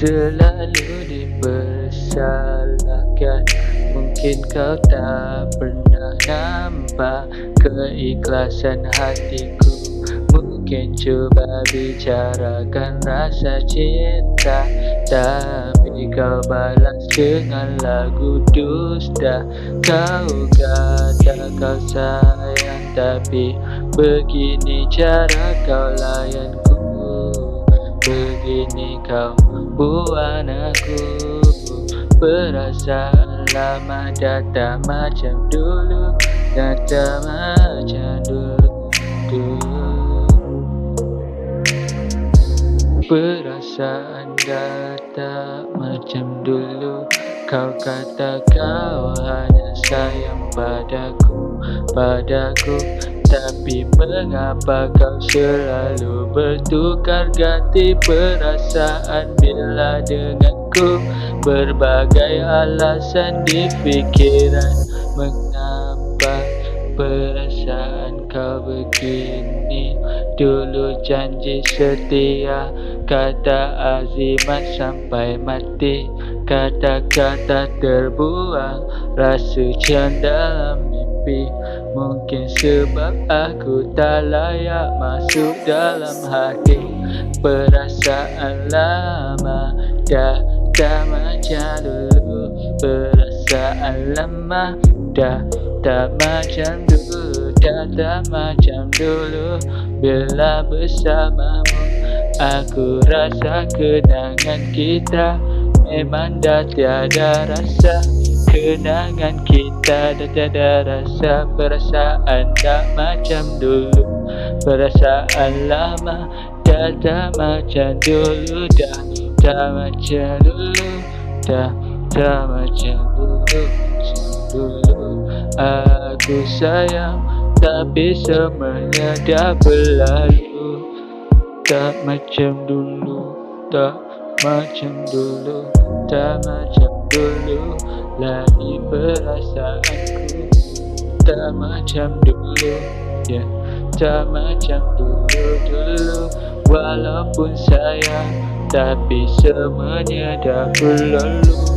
selalu dipersalahkan. Mungkin kau tak pernah nampak keikhlasan hatiku. Mungkin cuba bicarakan rasa cinta, tapi kau balas dengan lagu dusta. Kau kata kau sayang, tapi begini cara kau layanku. Begini kau buat aku. Perasaan lama dah tak macam dulu, dah tak macam dulu. Perasaan dah tak macam dulu. Kau kata kau hanya sayang padaku, tapi mengapa kau selalu bertukar ganti perasaan bila denganku? Berbagai alasan di fikiran, mengapa perasaan kau begini? Dulu janji setia, kata azimat sampai mati. Kata-kata terbuang, rasa dalam mimpi. Mungkin sebab aku tak layak masuk dalam hati. Perasaan lama dah tak macam dulu. Perasaan lama dah tak macam dulu, dah tak macam dulu. Bila bersamamu, aku rasa kenangan kita memang dah tiada rasa. Kenangan kita dah tiada rasa. Perasaan tak macam dulu. Perasaan lama dah tak macam dulu, dah tak macam dulu, dah tak macam dulu. Aku sayang, tapi semuanya dah berlalu. Tak macam dulu, tak macam dulu, tak macam dulu lagi perasaanku. Tak macam dulu, ya, tak macam dulu. Walaupun sayang, tapi semuanya dah berlalu.